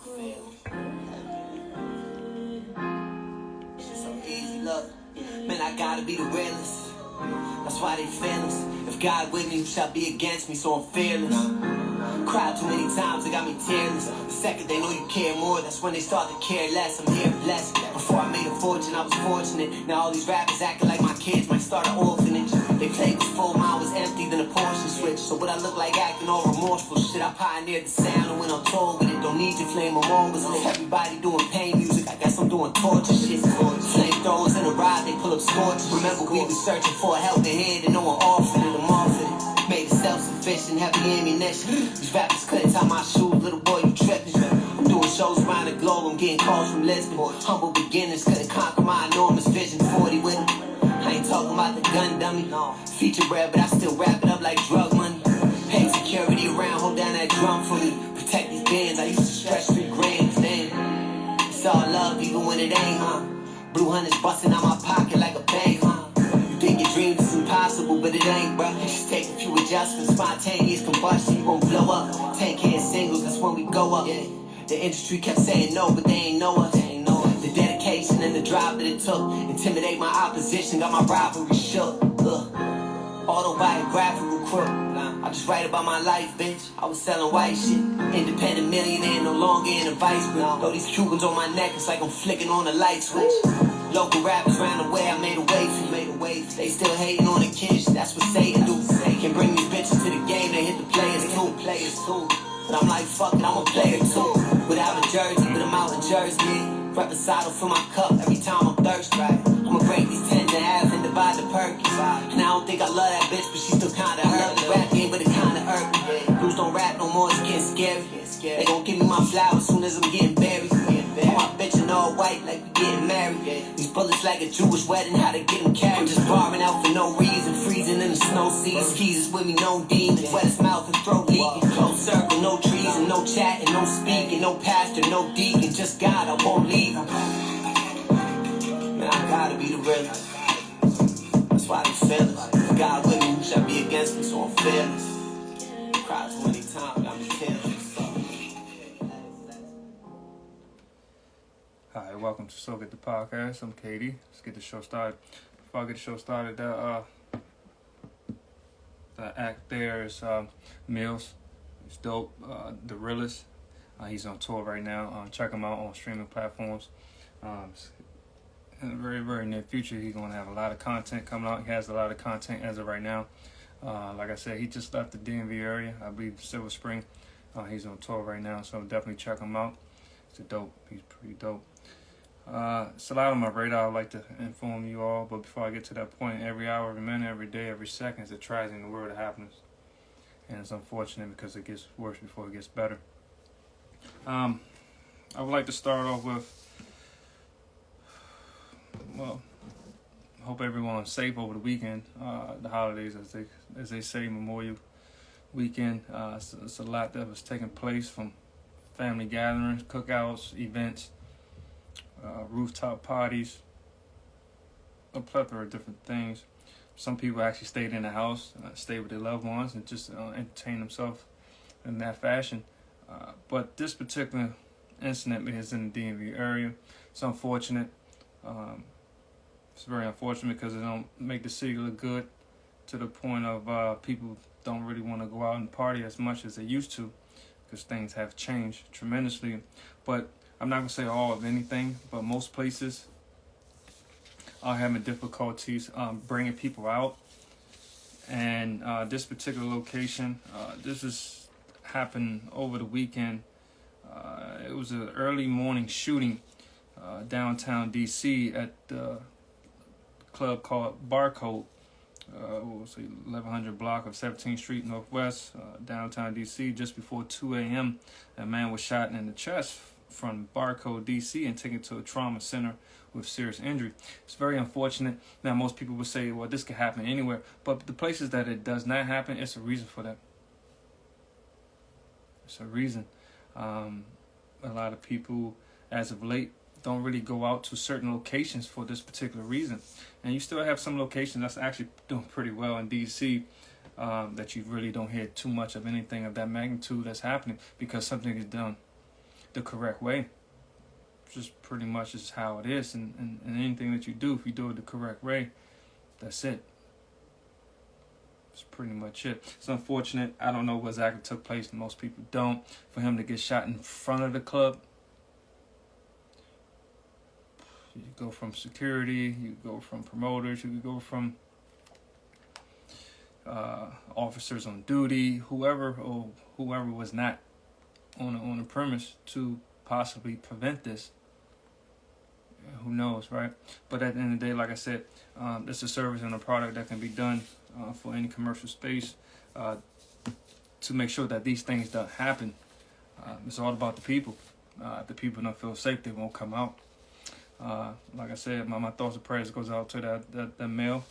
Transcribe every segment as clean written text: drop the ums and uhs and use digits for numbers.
It's so easy, look. Man, I gotta be the realest. That's why they feel us. If God with me, who shall be against me? So I'm fearless. Cried too many times, it got me tearless. The second they know you care more, that's when they start to care less. I'm here blessed. Before I made a fortune, I was fortunate. Now all these rappers acting like my kids might start an orphanage. They plate was full, mine was empty, then the portion switched. So what I look like acting all remorseful shit. I pioneered the sound and went on tour with it. Don't need your flame, I'm always lit. Everybody doing pain music, I guess I'm doing torture shit. Flamethrowers in a ride, they pull up scorches. Remember we was searching for a helping hand and no one offered it. I'm offered it. Made it self-sufficient, heavy ammunition. These rappers couldn't tie my shoes, little boy, you tripping. I'm doing shows around the globe, I'm getting calls from Lisbon. Humble beginners couldn't conquer my enormous vision. 40 with them. I ain't talking about the gun dummy. Feature rare, but I still wrap it up like drug money. Pay security around, hold down that drum for me. Protect these bands, I used to stretch 3 grams. Damn, it's all love even when it ain't, huh? Blue hunters busting out my pocket like a bank, huh? Think your dreams is impossible, but it ain't, bruh. Just take a few adjustments, spontaneous combustion, you won't blow up. 10K singles, that's when we go up. Yeah. The industry kept saying no, but they ain't know us. The dedication and the drive that it took, intimidate my opposition, got my rivalry shook. Autobiographical crook. I just write about my life, bitch. I was selling white shit. Independent millionaire, no longer in a vice grip. Throw these Cubans on my neck, it's like I'm flicking on a light switch. Local rappers ran away, I made a wave for you. They still hating on the kids, that's what Satan do. Can bring these bitches to the game, they hit the players too. But I'm like, fuck it, I'm a player too. Without a jersey, but I'm out in Jersey. Reposado for my cup every time I'm thirsty. I'ma break these 10s in half and divide the perkies. And I don't think I love that bitch, but she still kinda hurt. The rap game, but it kinda hurt me. Blues don't rap no more, it's getting scary. They gon' give me my flowers soon as I'm getting buried. All my bitch in all white like we getting married. These bullets like a Jewish wedding, how to get them carried. I'm just barring out for no reason, freezing in the snow season. Skis is with me, no demons, wet his mouth and throat leaking. Close circle, no trees and no chatting, no speaking, no pastor, no deacon, just God, I won't leave him. Man, I gotta be the realest. That's why they feel us. If God with me, who shall be against me, so I'm fearless. Cried too many times, got me tearless. Hi, welcome to So Get the Podcast. I'm Katie. Let's get the show started. Before I get the show started, the act there is Mills. He's dope. The realest. He's on tour right now. Check him out on streaming platforms. In the very, very near future, he's going to have a lot of content coming out. He has a lot of content as of right now. Like I said, he just left the DMV area. I believe Silver Spring. He's on tour right now, so definitely check him out. He's pretty dope. It's a lot on my radar I'd like to inform you all, but before I get to that point, every hour, every minute, every day, every second is a tragedy in the world of happiness. And it's unfortunate because it gets worse before it gets better. I would like to start off with, well, hope everyone's safe over the weekend, the holidays, as they say, Memorial Weekend. It's a lot that was taking place, from family gatherings, cookouts, events, rooftop parties, a plethora of different things. Some people actually stayed in the house, stayed with their loved ones, and just entertained themselves in that fashion. But this particular incident is in the DMV area. It's unfortunate. It's very unfortunate because it don't make the city look good, to the point of people don't really want to go out and party as much as they used to, because things have changed tremendously. But I'm not going to say all of anything, but most places are having difficulties bringing people out. And this particular location, this has happened over the weekend. It was an early morning shooting downtown D.C. at the club called BarCode. What was it, 1100 block of 17th Street Northwest, downtown D.C. Just before 2 a.m., a man was shot in the chest from BarCode D.C. and taken to a trauma center with serious injury. It's very unfortunate. Now, most people would say, well, this could happen anywhere, but the places that it does not happen, it's a reason for that. It's a reason. A lot of people, as of late, don't really go out to certain locations for this particular reason. And you still have some locations that's actually doing pretty well in D.C. That you really don't hear too much of anything of that magnitude that's happening, because something is done. the correct way. Just pretty much is how it is. And anything that you do, if you do it the correct way, that's it. That's pretty much it. It's unfortunate. I don't know what exactly took place. Most people don't. For him to get shot in front of the club. You go from security, you go from promoters, you go from officers on duty, whoever was not on the premise to possibly prevent this. Who knows, right? But at the end of the day, like I said, it's a service and a product that can be done for any commercial space to make sure that these things don't happen. It's all about the people. If the people don't feel safe, they won't come out. Like I said, my thoughts and prayers goes out to that male.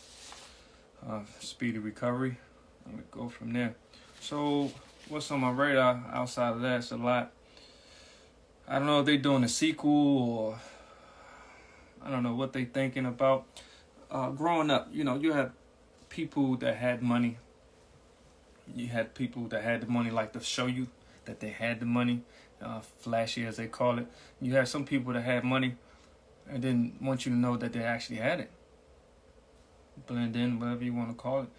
Speedy recovery. And we go from there. So what's on my radar outside of that? It's a lot. I don't know if they're doing a sequel or I don't know what they're thinking about. Growing up, you had people that had money. You had people that had the money, like to show you that they had the money, flashy as they call it. You had some people that had money and didn't want you to know that they actually had it. Blend in, whatever you want to call it.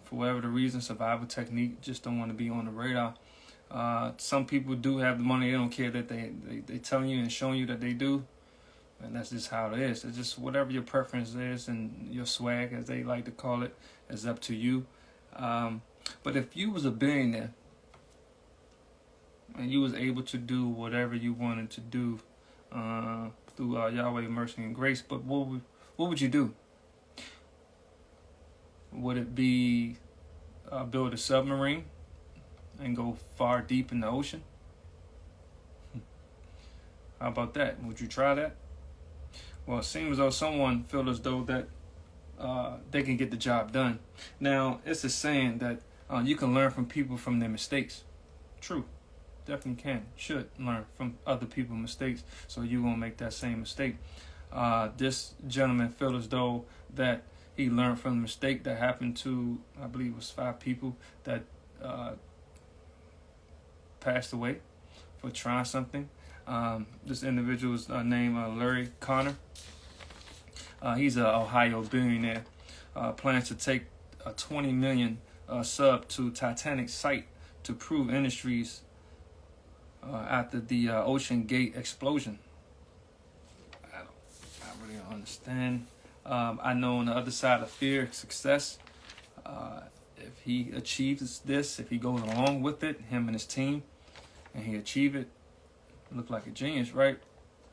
For whatever the reason, survival technique, just don't want to be on the radar. Some people do have the money. They don't care that they telling you and showing you that they do. And that's just how it is. It's just whatever your preference is and your swag, as they like to call it, is up to you. But if you was a billionaire and you was able to do whatever you wanted to do through Yahweh mercy and grace, but what would you do? Would it be build a submarine and go far deep in the ocean? How about that? Would you try that? Well, it seems as though someone feels as though that they can get the job done. Now, it's a saying that you can learn from people from their mistakes. True. Definitely can. Should learn from other people's mistakes so you won't make that same mistake. This gentleman felt as though that he learned from the mistake that happened to, I believe it was 5 people that passed away for trying something. This individual's named Larry Connor. He's an Ohio billionaire. Plans to take a $20 million sub to Titanic site to prove industries after the Ocean Gate explosion. I really don't understand. I know on the other side of fear, success. If he achieves this, if he goes along with it, him and his team, and he achieve it, look like a genius, right?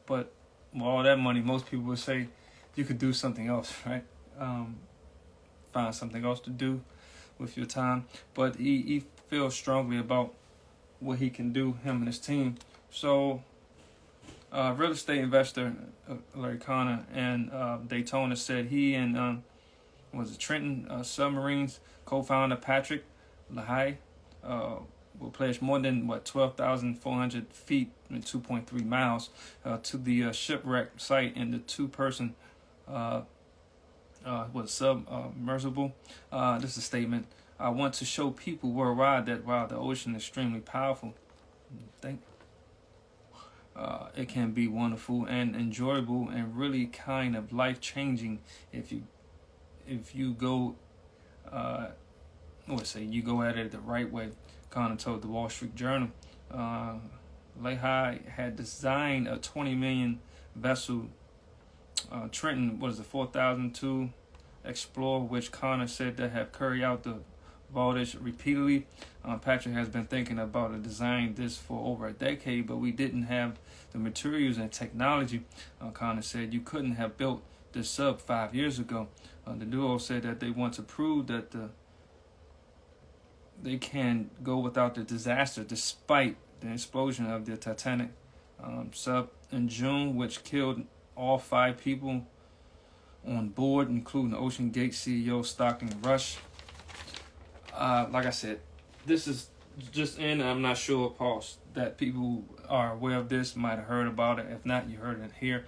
But with all that money, most people would say you could do something else, right? Find something else to do with your time. But he feels strongly about what he can do, him and his team. So, real estate investor Larry Connor and Daytona said he and Trenton Submarines co-founder Patrick Lahey will pledge more than 12,400 feet and 2.3 miles to the shipwreck site in the 2-person submersible. This is a statement. I want to show people worldwide that while the ocean is extremely powerful, it can be wonderful and enjoyable and really kind of life-changing if you go you go at it the right way. Connor told the Wall Street Journal. Lahey had designed a $20 million vessel. Trenton was the 4002 Explorer, which Connor said that have carried out the voltage repeatedly. Patrick has been thinking about a design this for over a decade, but we didn't have the materials and technology. Connor said you couldn't have built this sub 5 years ago. The duo said that they want to prove that they can go without the disaster despite the explosion of the Titanic sub in June, which killed all 5 people on board, including Ocean Gate CEO Stockton Rush. Like I said, this is just in, I'm not sure, pause, that people are aware of this, might have heard about it. If not, you heard it here,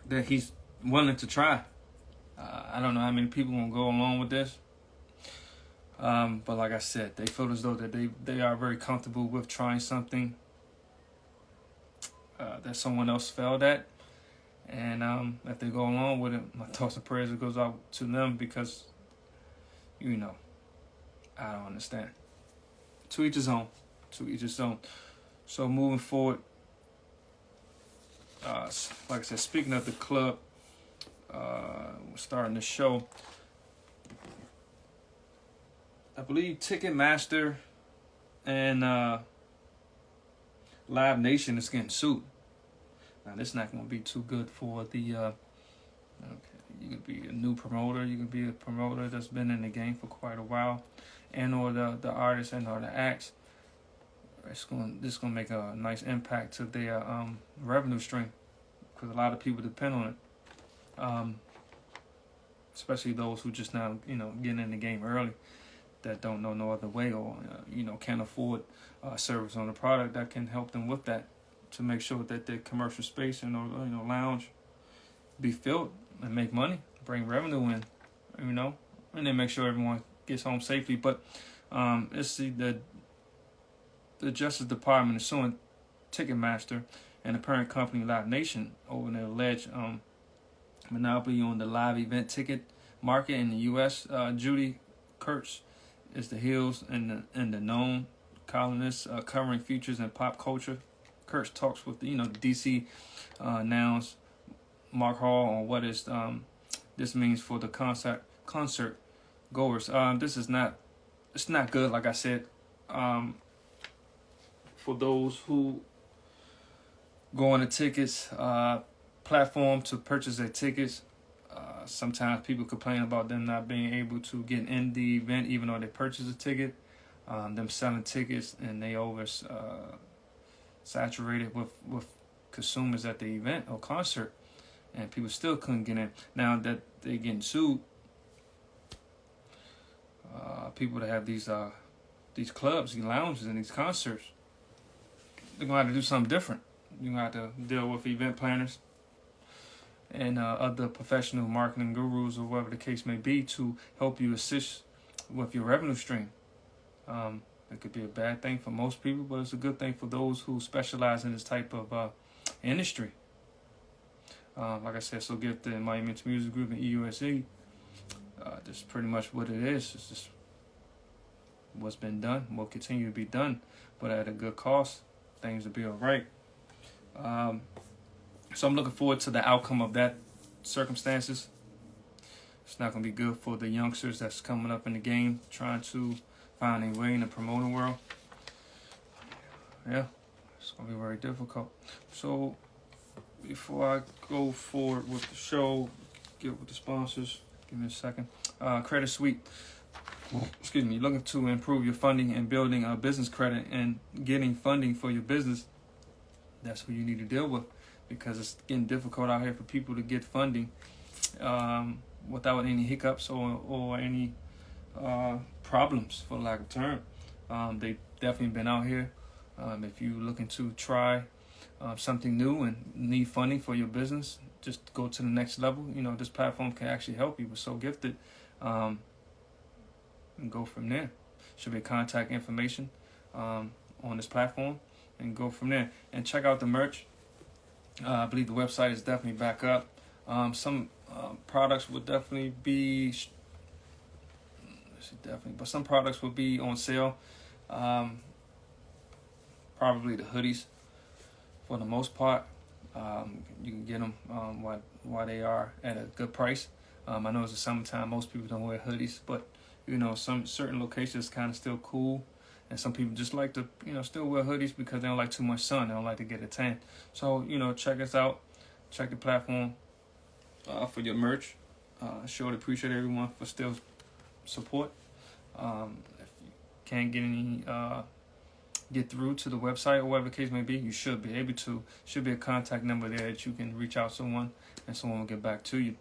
that he's willing to try. I don't know how many people will go along with this. But like I said, they feel as though that they are very comfortable with trying something that someone else failed at. And if they go along with it, my thoughts and prayers goes out to them, because, you know, I don't understand. To each his own. To each his own. So moving forward, like I said, speaking of the club, we're starting the show. I believe Ticketmaster and Live Nation is getting sued. Now, this is not going to be too good for the... okay, you could be a new promoter. You could be a promoter that's been in the game for quite a while, and or the artists and or the acts. This is going to make a nice impact to their revenue stream, because a lot of people depend on it. Especially those who just now, getting in the game early, that don't know no other way, or can't afford service on the product that can help them with that, to make sure that their commercial space and lounge be filled and make money, bring revenue in, and then make sure everyone gets home safely. But it's the Justice Department is suing Ticketmaster and the parent company Live Nation over their alleged monopoly on the live event ticket market in the U.S. Judy Kurtz is the Hills and the known columnist covering futures and pop culture. Kurtz talks with DC Now's Mark Hall on what this means for the concert goers. It's not good, like I said, for those who go on the tickets platform to purchase their tickets. Sometimes people complain about them not being able to get in the event even though they purchased a ticket. Them selling tickets, and they saturated with consumers at the event or concert, and people still couldn't get in. Now that they're getting sued, people that have these clubs, these lounges, and these concerts, they're gonna have to do something different. You're gonna have to deal with event planners and other professional marketing gurus, or whatever the case may be, to help you assist with your revenue stream. It could be a bad thing for most people, but it's a good thing for those who specialize in this type of industry. Like I said, So Gifted and Miami Music Group and EUSE, that's pretty much what it is. It's just what's been done, will continue to be done, but at a good cost. Things will be all right. So I'm looking forward to the outcome of that circumstances. It's not going to be good for the youngsters that's coming up in the game, trying to find a way in the promoting world. Yeah, it's going to be very difficult. So before I go forward with the show, get with the sponsors, give me a second. Credit Suite. Excuse me. Looking to improve your funding and building a business credit and getting funding for your business. That's who you need to deal with, because it's getting difficult out here for people to get funding without any hiccups or any problems, for lack of term. They've definitely been out here. If you're looking to try something new and need funding for your business, just go to the next level. This platform can actually help you. We're So Gifted. And go from there. Should be contact information on this platform, and go from there. And check out the merch. I believe the website is definitely back up. Some products will definitely be... but some products will be on sale. Probably the hoodies, for the most part. You can get them while they are at a good price. I know it's the summertime. Most people don't wear hoodies, but some certain locations kind of still cool, and some people just like to still wear hoodies because they don't like too much sun. They don't like to get a tan. So check us out. Check the platform for your merch. Sure to appreciate everyone for still support. If you can't get through to the website or whatever the case may be, you should be able to. Should be a contact number there that you can reach out to someone, and someone will get back to you.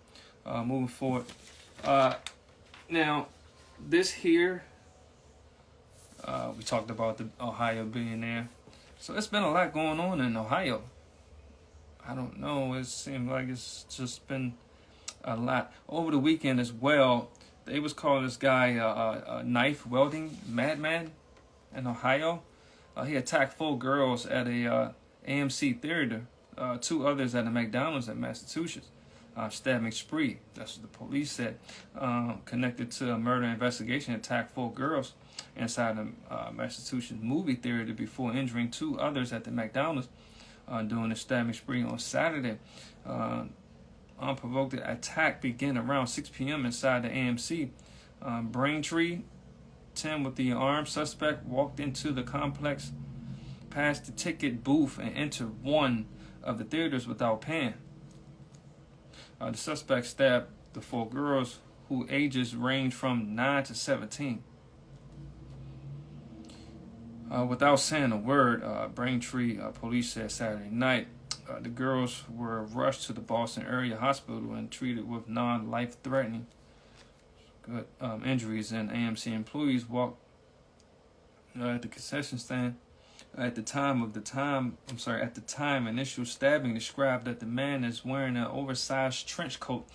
Moving forward. Now, this here, we talked about the Ohio billionaire. So it's been a lot going on in Ohio. I don't know. It seems like it's just been a lot. Over the weekend as well, they was calling this guy a knife wielding madman in Ohio. He attacked 4 girls at a AMC Theater, two others at a McDonald's in Massachusetts. Stabbing spree, that's what the police said, connected to a murder investigation, attacked 4 girls inside a Massachusetts movie theater before injuring 2 others at the McDonald's during the stabbing spree on Saturday. Unprovoked attack began around 6 p.m. inside the AMC. Braintree, 10 with the armed suspect, walked into the complex, past the ticket booth, and entered one of the theaters without paying. The suspect stabbed the 4 girls, whose ages range from 9 to 17. Without saying a word, Braintree police said Saturday night, the girls were rushed to the Boston area hospital and treated with non-life-threatening injuries. And AMC employees walked at the concession stand. At the time, initial stabbing described that the man is wearing an oversized trench coat,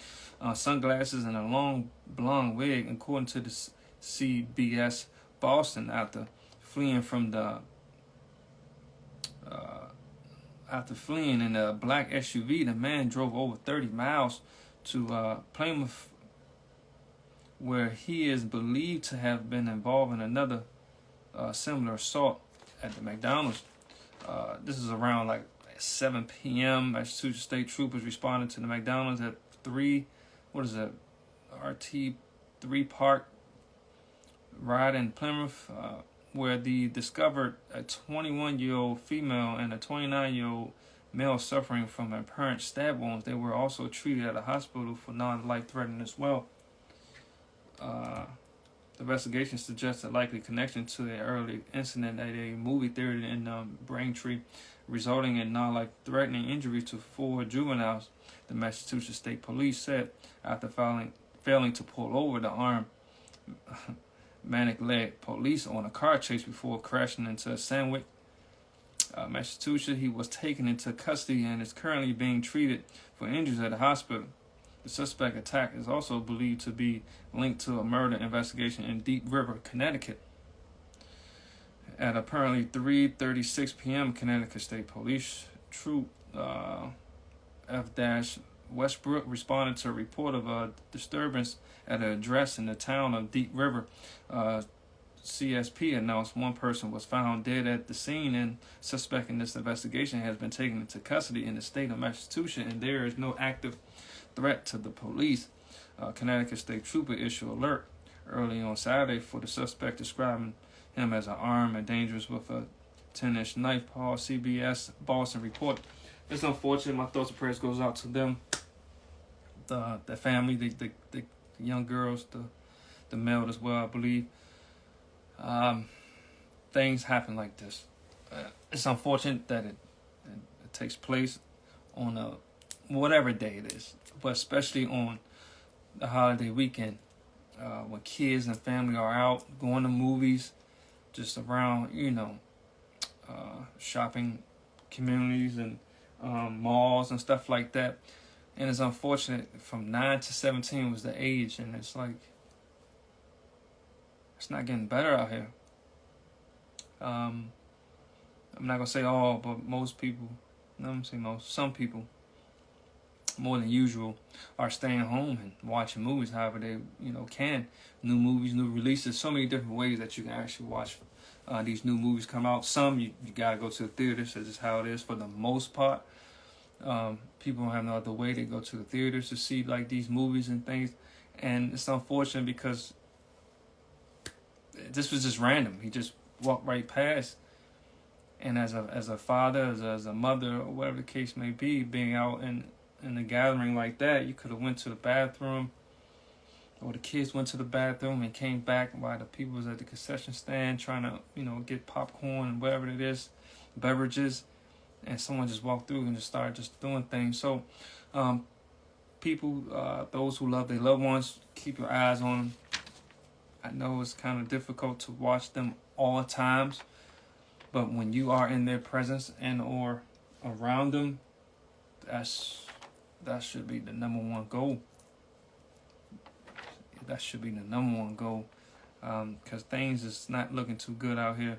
sunglasses, and a long blonde wig, according to the CBS Boston. After fleeing in a black SUV, the man drove over 30 miles to Plymouth, where he is believed to have been involved in another similar assault at the McDonald's. This is around like 7 p.m. Massachusetts state troopers responded to the McDonald's at RT3 Park Ride in Plymouth, where they discovered a 21-year-old female and a 29-year-old male suffering from apparent stab wounds. They were also treated at a hospital for non-life-threatening as well. The investigation suggests a likely connection to an early incident at a movie theater in Braintree, resulting in non-life-threatening injuries to 4 juveniles, the Massachusetts State Police said, after failing to pull over the armed Maniac-led police on a car chase before crashing into Sandwich, Massachusetts. He was taken into custody and is currently being treated for injuries at a hospital. The suspect attack is also believed to be linked to a murder investigation in Deep River, Connecticut. At apparently 3:36 p.m., Connecticut State Police Troop F-Westbrook responded to a report of a disturbance at an address in the town of Deep River. CSP announced 1 person was found dead at the scene, and suspect in this investigation has been taken into custody in the state of Massachusetts, and there is no active threat to the police. Connecticut State Trooper issued alert early on Saturday for the suspect, describing him as an armed and dangerous with a 10-inch knife. Paul, CBS Boston report. It's unfortunate. My thoughts and prayers goes out to them, the family, the young girls, the male as well, I believe. Things happen like this. It's unfortunate that it takes place on whatever day it is, but especially on the holiday weekend, when kids and family are out going to movies, just around, shopping communities and malls and stuff like that. And it's unfortunate, from 9 to 17 was the age, and it's like, it's not getting better out here. I'm not gonna say all, but most people, no, I'm gonna say most, some people, more than usual, are staying home and watching movies however they can. New movies, new releases, so many different ways that you can actually watch these new movies come out. Some you gotta go to the theaters. That's just how it is for the most part. People don't have no other way. They go to the theaters to see like these movies and things, and it's unfortunate because this was just random. He just walked right past, and as a father, as a mother, or whatever the case may be, being out in a gathering like that, you could have went to the bathroom, or the kids went to the bathroom and came back while the people was at the concession stand trying to get popcorn and whatever it is, beverages, and someone just walked through and just started just doing things. So people, those who love their loved ones, keep your eyes on them. I know it's kind of difficult to watch them all times, but when you are in their presence and or around them, that should be the number one goal. That should be the number one goal, because things is not looking too good out here.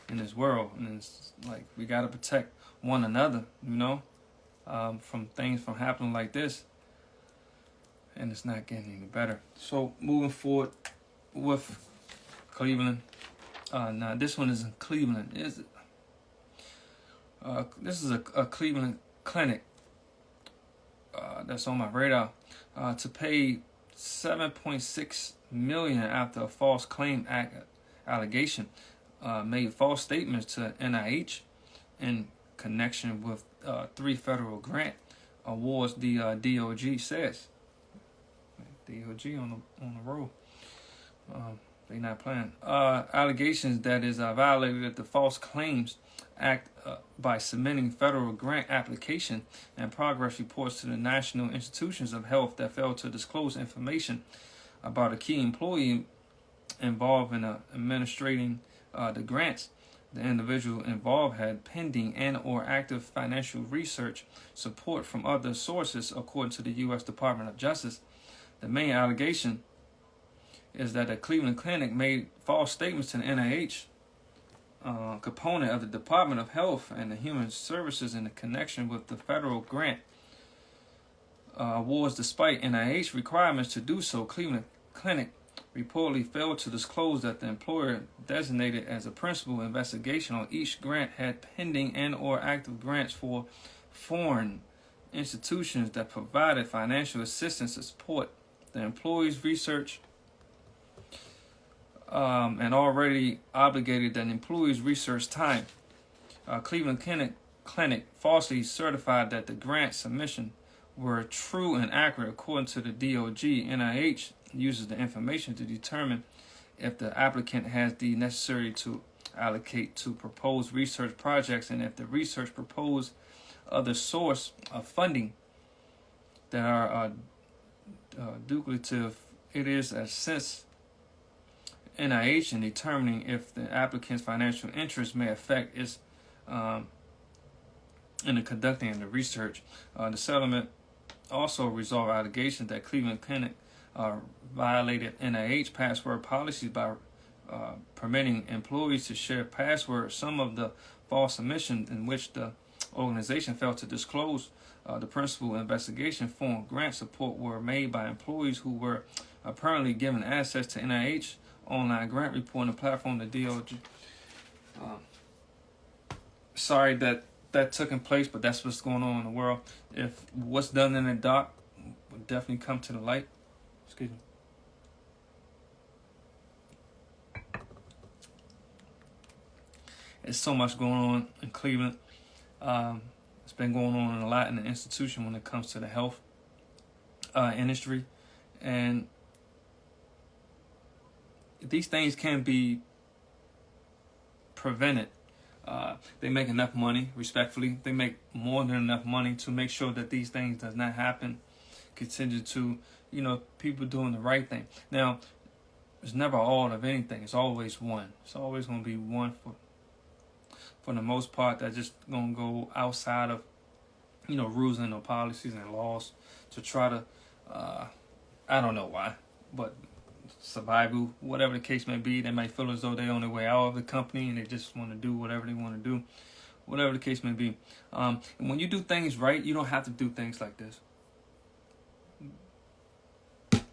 in this world, and it's like we gotta protect one another, from things from happening like this, and it's not getting any better. So moving forward with Cleveland. Now this one is in Cleveland. This is a Cleveland clinic that's on my radar to pay $7.6 million after a false claim allegation made false statements to NIH in connection with 3 federal grant awards. The DOG says. DOG on the road. They not playing. Allegations that is violated the False Claims Act by submitting federal grant application and progress reports to the National Institutions of Health that failed to disclose information about a key employee involved in administrating the grants. The individual involved had pending and or active financial research support from other sources, according to the U.S. Department of Justice. The main allegation is that the Cleveland Clinic made false statements to the NIH component of the Department of Health and the Human Services in connection with the federal grant awards. Despite NIH requirements to do so, Cleveland Clinic reportedly failed to disclose that the employer designated as a principal investigation on each grant had pending and or active grants for foreign institutions that provided financial assistance to support the employee's research and already obligated an employee's research time. Cleveland Clinic falsely certified that the grant submission were true and accurate according to the DOG. NIH uses the information to determine if the applicant has the necessary to allocate to proposed research projects and if the research proposed other source of funding that are duplicative. It is a sense NIH in determining if the applicant's financial interest may affect its in the conducting of the research. The settlement also resolved allegations that Cleveland Clinic violated NIH password policies by permitting employees to share passwords. Some of the false submissions in which the organization failed to disclose the principal investigation form grant support were made by employees who were apparently given access to NIH online grant reporting platform, the DOG. Sorry that took in place, but that's what's going on in the world. If what's done in the dark would definitely come to the light. Excuse me. There's so much going on in Cleveland. It's been going on a lot in the institution when it comes to the health industry. And these things can be prevented. They make enough money, respectfully. They make more than enough money to make sure that these things does not happen, contingent to, people doing the right thing. Now, it's never all of anything. It's always one. It's always going to be one for the most part that's just going to go outside of, rules and policies and laws to try to, I don't know why, but survival, whatever the case may be. They might feel as though they're on their way out of the company and they just want to do whatever they want to do, whatever the case may be. And when you do things right, you don't have to do things like this.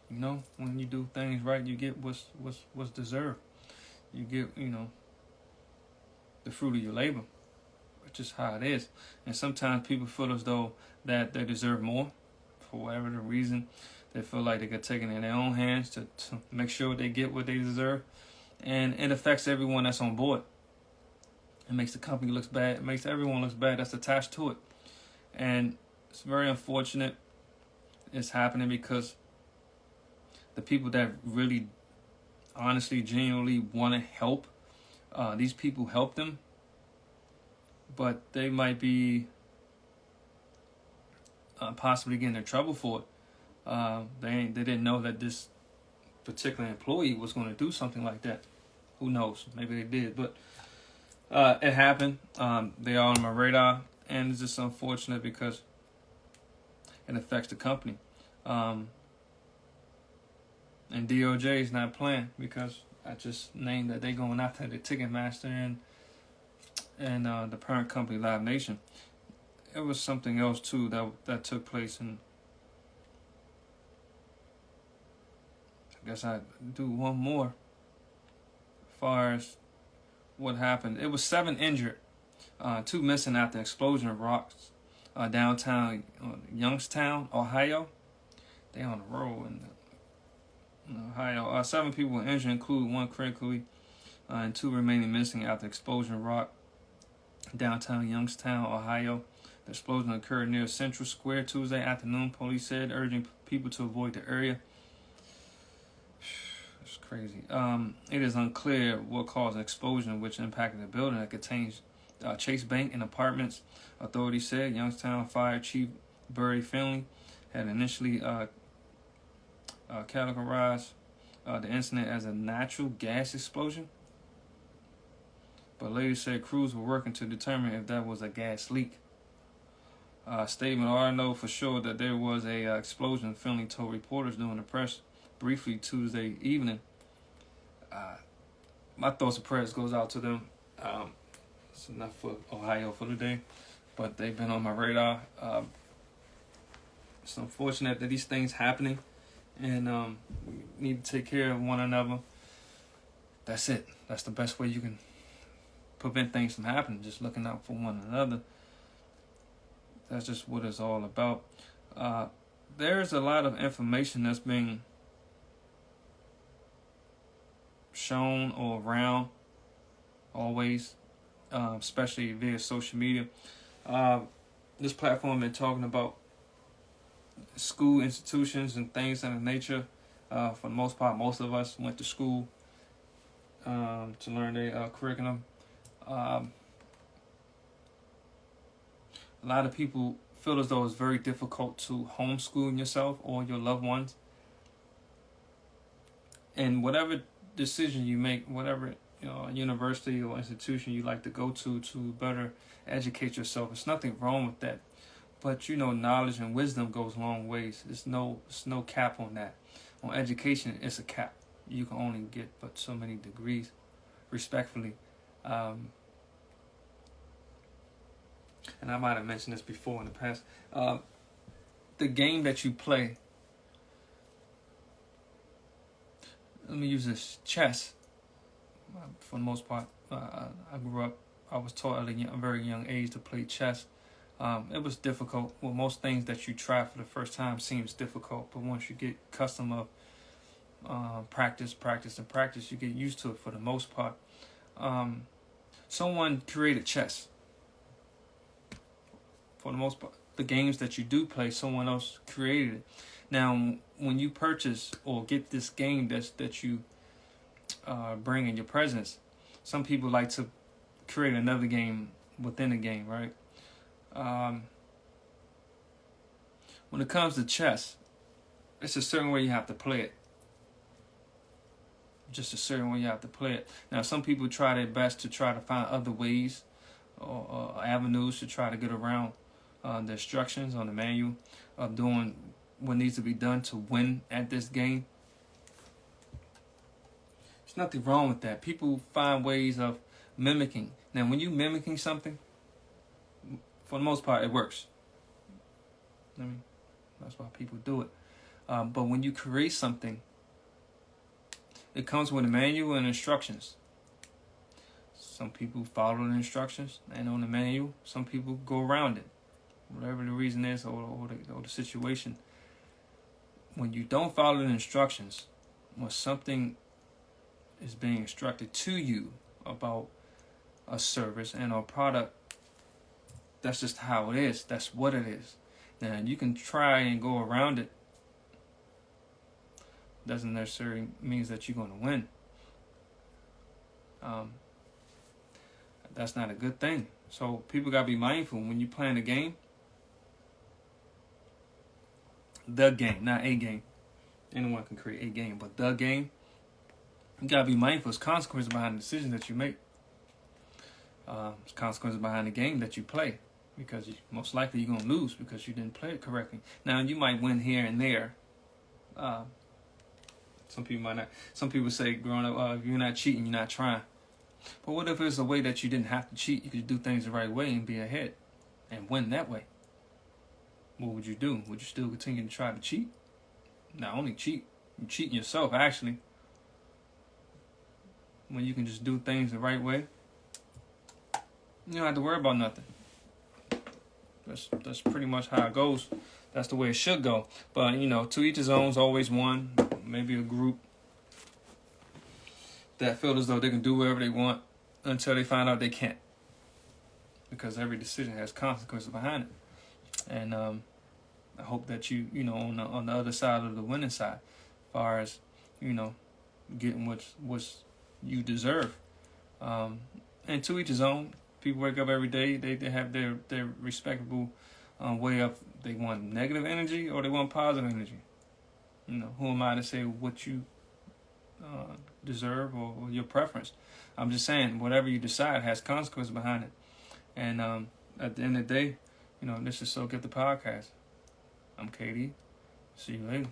When you do things right, you get what's deserved. You get, the fruit of your labor, which is how it is. And sometimes people feel as though that they deserve more for whatever the reason. They feel like they could take it in their own hands to make sure they get what they deserve. And it affects everyone that's on board. It makes the company look bad. It makes everyone look bad that's attached to it. And it's very unfortunate it's happening because the people that really, honestly, genuinely want to help, these people help them. But they might be possibly getting in trouble for it. They didn't know that this particular employee was going to do something like that. Who knows? Maybe they did, but it happened. They are on my radar, and it's just unfortunate because it affects the company. And DOJ is not playing because I just named that they're going after the Ticketmaster and and the parent company Live Nation. It was something else too that took place, and I guess I do one more. As far as what happened, it was 7 injured, 2 missing after explosion of rocks downtown Youngstown, Ohio. They on the road in Ohio. 7 people were injured, including 1 critically, and 2 remaining missing after explosion of rock downtown Youngstown, Ohio. The explosion occurred near Central Square Tuesday afternoon, police said, urging people to avoid the area. It's crazy. It is unclear what caused the explosion, which impacted the building that contains Chase Bank and apartments. Authorities said Youngstown Fire Chief Burry Finley had initially categorized the incident as a natural gas explosion, but later said crews were working to determine if that was a gas leak. Statement, I know for sure that there was a explosion, Finley told reporters during the press briefly Tuesday evening. My thoughts and prayers goes out to them. It's enough for Ohio for today, but they've been on my radar. It's unfortunate that these things happening, and we need to take care of one another. That's it. That's the best way you can prevent things from happening, just looking out for one another. That's just what it's all about. There's a lot of information that's being shown or around always, especially via social media. This platform been talking about school institutions and things of that nature. For the most part, most of us went to school to learn their curriculum. A lot of people feel as though it's very difficult to homeschool yourself or your loved ones. And whatever decision you make, whatever university or institution you like to go to better educate yourself, there's nothing wrong with that. But knowledge and wisdom goes a long ways. There's no cap on that. On education, it's a cap. You can only get but so many degrees, respectfully. And I might have mentioned this before in the past. The game that you play, let me use this, chess. For the most part, I grew up, I was taught at a very young age to play chess. It was difficult. Well, most things that you try for the first time seems difficult, but once you get accustomed of practice, you get used to it for the most part. Someone created chess. For the most part, the games that you do play, someone else created it. Now, when you purchase or get this game that you bring in your presence, some people like to create another game within a game, right? When it comes to chess, it's a certain way you have to play it. Just a certain way you have to play it. Now, some people try their best to try to find other ways or avenues to try to get around the instructions on the manual of doing what needs to be done to win at this game. There's nothing wrong with that. People find ways of mimicking. Now, when you mimicking something, for the most part, it works. I mean, that's why people do it. But when you create something, it comes with a manual and instructions. Some people follow the instructions and on the manual. Some people go around it, whatever the reason is or the situation. When you don't follow the instructions, when something is being instructed to you about a service and or product, that's just how it is. That's what it is. Now, you can try and go around it. Doesn't necessarily means that you're going to win. That's not a good thing. So people got to be mindful when you're playing a game. The game, not a game. Anyone can create a game, but the game, you got to be mindful. There's consequences behind the decisions that you make. There's consequences behind the game that you play, because most likely you're going to lose because you didn't play it correctly. Now, you might win here and there. Some people might not. Some people say growing up, if you're not cheating, you're not trying. But what if it's a way that you didn't have to cheat? You could do things the right way and be ahead and win that way. What would you do? Would you still continue to try to cheat? Not only cheat, you're cheating yourself, actually. When you can just do things the right way, you don't have to worry about nothing. That's pretty much how it goes. That's the way it should go. But, to each his own is always one. Maybe a group that feel as though they can do whatever they want until they find out they can't. Because every decision has consequences behind it. And I hope that you on the other side of the winning side, as far as, getting what's you deserve. And to each his own. People wake up every day, they have their respectable way of, they want negative energy or they want positive energy. Who am I to say what you deserve or your preference? I'm just saying, whatever you decide has consequences behind it. And at the end of the day, this is So Get the Podcast. I'm KD. See you later.